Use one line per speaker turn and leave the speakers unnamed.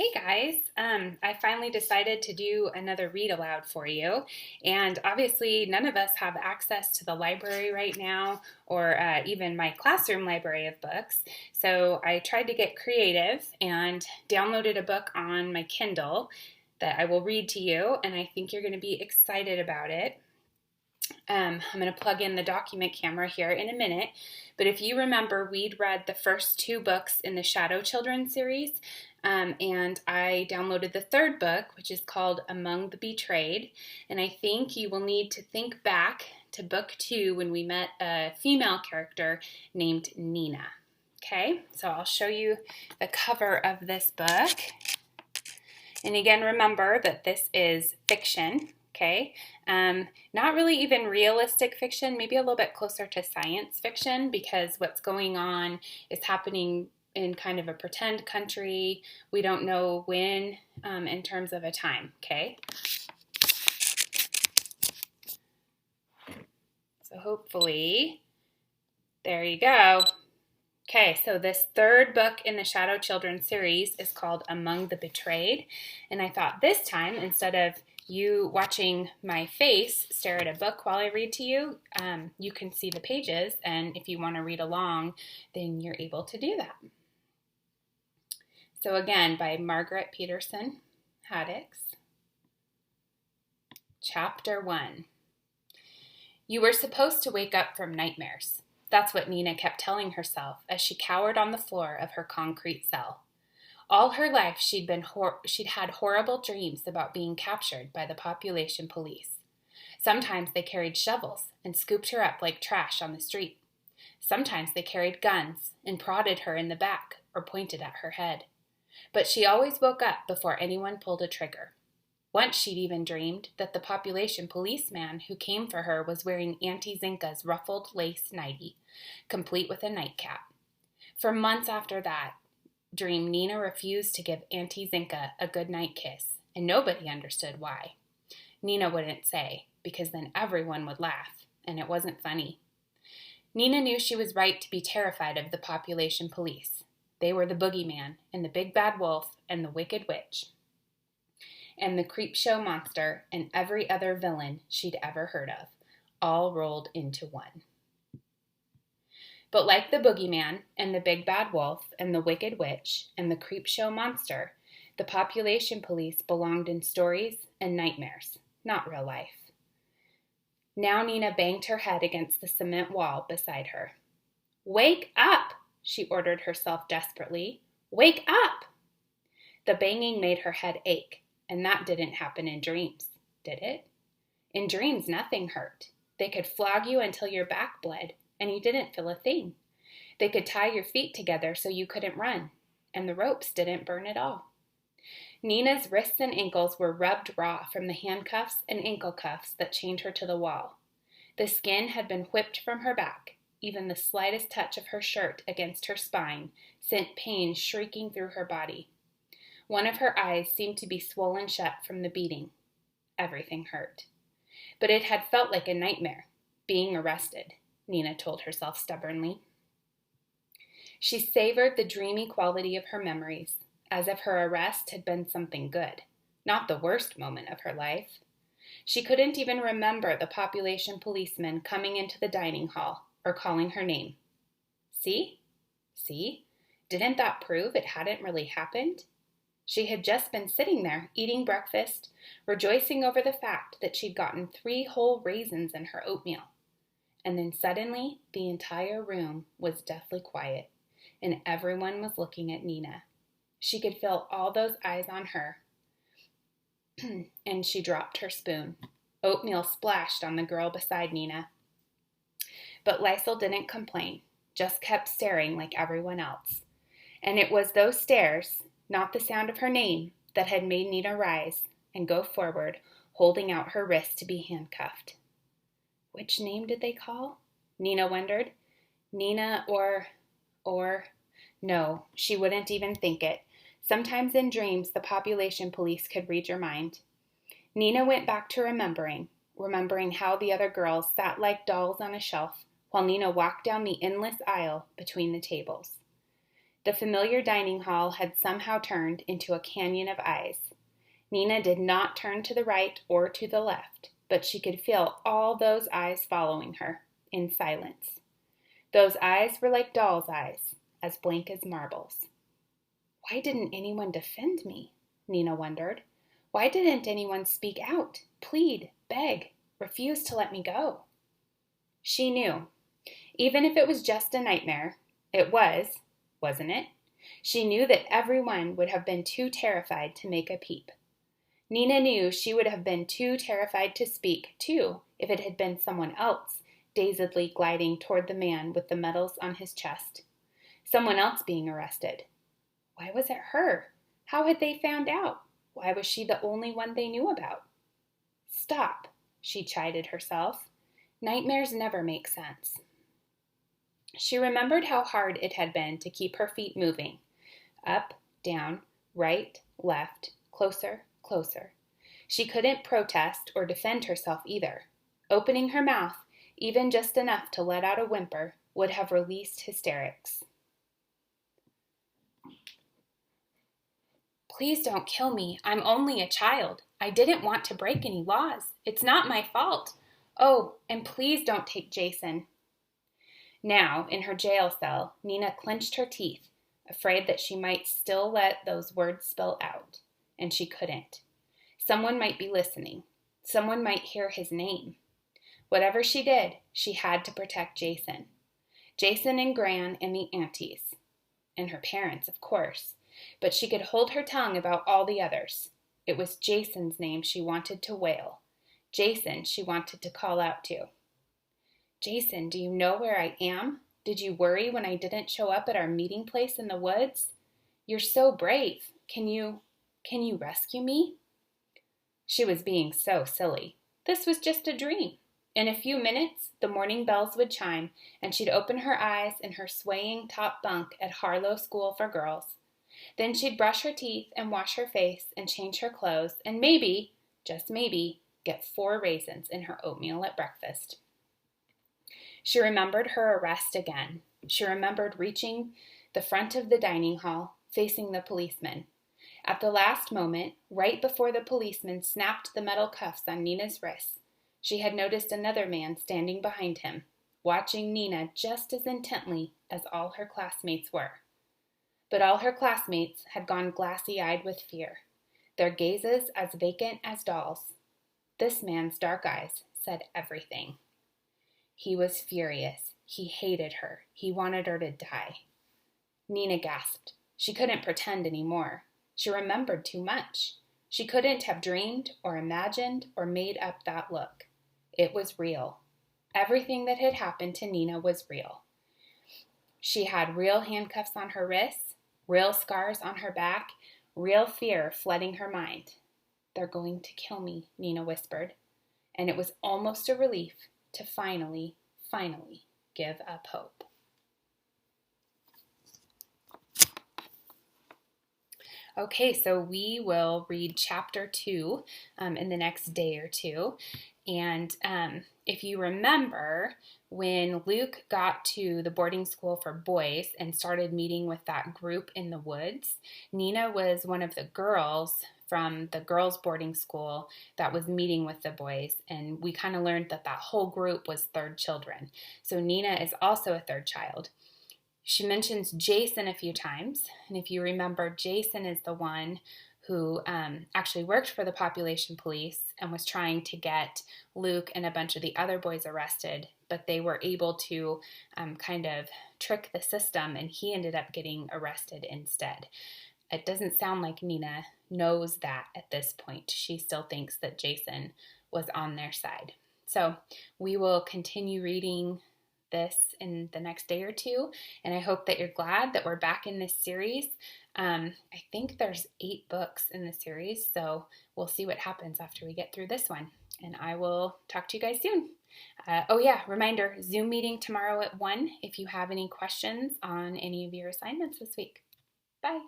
Hey guys, I finally decided to do another read aloud for you. And obviously, none of us have access to the library right now or even my classroom library of books. So I tried to get creative and downloaded a book on my Kindle that I will read to you, and I think you're going to be excited about it. I'm going to plug in the document camera here in a minute, but if you remember, we'd read the first two books in the Shadow Children series, and I downloaded the third book, which is called Among the Betrayed, and I think you will need to think back to book two when we met a female character named Nina. Okay, so I'll show you the cover of this book, and again, remember that this is fiction. Okay, not really even realistic fiction, maybe a little bit closer to science fiction because what's going on is happening in kind of a pretend country. We don't know when in terms of a time, okay? So hopefully, there you go. Okay, so this third book in the Shadow Children series is called Among the Betrayed, and I thought this time, instead of you watching my face stare at a book while I read to you, you can see the pages, and if you want to read along, then you're able to do that. So again, by Margaret Peterson Haddix. Chapter 1. You were supposed to wake up from nightmares. That's what Nina kept telling herself as she cowered on the floor of her concrete cell. All her life, she'd had horrible dreams about being captured by the population police. Sometimes they carried shovels and scooped her up like trash on the street. Sometimes they carried guns and prodded her in the back or pointed at her head. But she always woke up before anyone pulled a trigger. Once she'd even dreamed that the population policeman who came for her was wearing Auntie Zinka's ruffled lace nightie, complete with a nightcap. For months after that dream, Nina refused to give Auntie Zinka a goodnight kiss, and nobody understood why. Nina wouldn't say, because then everyone would laugh, and it wasn't funny. Nina knew she was right to be terrified of the population police. They were the boogeyman, and the big bad wolf, and the wicked witch, and the creep show monster, and every other villain she'd ever heard of, all rolled into one. But like the boogeyman, and the big bad wolf, and the wicked witch, and the creep show monster, the population police belonged in stories and nightmares, not real life. Now Nina banged her head against the cement wall beside her. "Wake up!" she ordered herself desperately. "Wake up!" The banging made her head ache, and that didn't happen in dreams, did it? In dreams, nothing hurt. They could flog you until your back bled, and you didn't feel a thing. They could tie your feet together so you couldn't run, and the ropes didn't burn at all. Nina's wrists and ankles were rubbed raw from the handcuffs and ankle cuffs that chained her to the wall. The skin had been whipped from her back. Even the slightest touch of her shirt against her spine sent pain shrieking through her body. One of her eyes seemed to be swollen shut from the beating. Everything hurt. But it had felt like a nightmare, being arrested, Nina told herself stubbornly. She savored the dreamy quality of her memories, as if her arrest had been something good, not the worst moment of her life. She couldn't even remember the population policeman coming into the dining hall or calling her name. See? Didn't that prove it hadn't really happened? She had just been sitting there, eating breakfast, rejoicing over the fact that she'd gotten 3 whole raisins in her oatmeal. And then suddenly, the entire room was deathly quiet, and everyone was looking at Nina. She could feel all those eyes on her, and she dropped her spoon. Oatmeal splashed on the girl beside Nina. But Lysel didn't complain, just kept staring like everyone else. And it was those stares, not the sound of her name, that had made Nina rise and go forward, holding out her wrist to be handcuffed. Which name did they call? Nina wondered. Nina or... No, she wouldn't even think it. Sometimes in dreams, the population police could read your mind. Nina went back to remembering how the other girls sat like dolls on a shelf while Nina walked down the endless aisle between the tables. The familiar dining hall had somehow turned into a canyon of eyes. Nina did not turn to the right or to the left, but she could feel all those eyes following her, in silence. Those eyes were like dolls' eyes, as blank as marbles. Why didn't anyone defend me? Nina wondered. Why didn't anyone speak out, plead, beg, refuse to let me go? She knew. Even if it was just a nightmare, it was, wasn't it? She knew that everyone would have been too terrified to make a peep. Nina knew she would have been too terrified to speak, too, if it had been someone else, dazedly gliding toward the man with the medals on his chest. Someone else being arrested. Why was it her? How had they found out? Why was she the only one they knew about? Stop, she chided herself. Nightmares never make sense. She remembered how hard it had been to keep her feet moving. Up, down, right, left, closer, closer. She couldn't protest or defend herself either. Opening her mouth, even just enough to let out a whimper, would have released hysterics. Please don't kill me. I'm only a child. I didn't want to break any laws. It's not my fault. Oh, and please don't take Jason. Now, in her jail cell, Nina clenched her teeth, afraid that she might still let those words spill out. And she couldn't. Someone might be listening. Someone might hear his name. Whatever she did, she had to protect Jason. Jason and Gran and the aunties. And her parents, of course. But she could hold her tongue about all the others. It was Jason's name she wanted to wail. Jason she wanted to call out to. Jason, do you know where I am? Did you worry when I didn't show up at our meeting place in the woods? You're so brave. Can you rescue me? She was being so silly. This was just a dream. In a few minutes, the morning bells would chime, and she'd open her eyes in her swaying top bunk at Harlow School for Girls. Then she'd brush her teeth and wash her face and change her clothes and maybe, just maybe, get 4 raisins in her oatmeal at breakfast. She remembered her arrest again. She remembered reaching the front of the dining hall, facing the policeman. At the last moment, right before the policeman snapped the metal cuffs on Nina's wrists, she had noticed another man standing behind him, watching Nina just as intently as all her classmates were. But all her classmates had gone glassy-eyed with fear, their gazes as vacant as dolls. This man's dark eyes said everything. He was furious. He hated her. He wanted her to die. Nina gasped. She couldn't pretend anymore. She remembered too much. She couldn't have dreamed or imagined or made up that look. It was real. Everything that had happened to Nina was real. She had real handcuffs on her wrists, real scars on her back, real fear flooding her mind. They're going to kill me, Nina whispered. And it was almost a relief to finally give up hope. Okay, so we will read chapter 2 in the next day or two. And if you remember, when Luke got to the boarding school for boys and started meeting with that group in the woods, Nina was one of the girls from the girls' boarding school that was meeting with the boys, and we kind of learned that that whole group was third children. So Nina is also a third child. She mentions Jason a few times, and if you remember, Jason is the one who actually worked for the population police and was trying to get Luke and a bunch of the other boys arrested, but they were able to kind of trick the system, and he ended up getting arrested instead. It doesn't sound like Nina knows that at this point. She still thinks that Jason was on their side. So we will continue reading this in the next day or two, and I hope that you're glad that we're back in this series. I think there's 8 books in the series, so we'll see what happens after we get through this one, and I will talk to you guys soon. Reminder, Zoom meeting tomorrow at 1 if you have any questions on any of your assignments this week. Bye.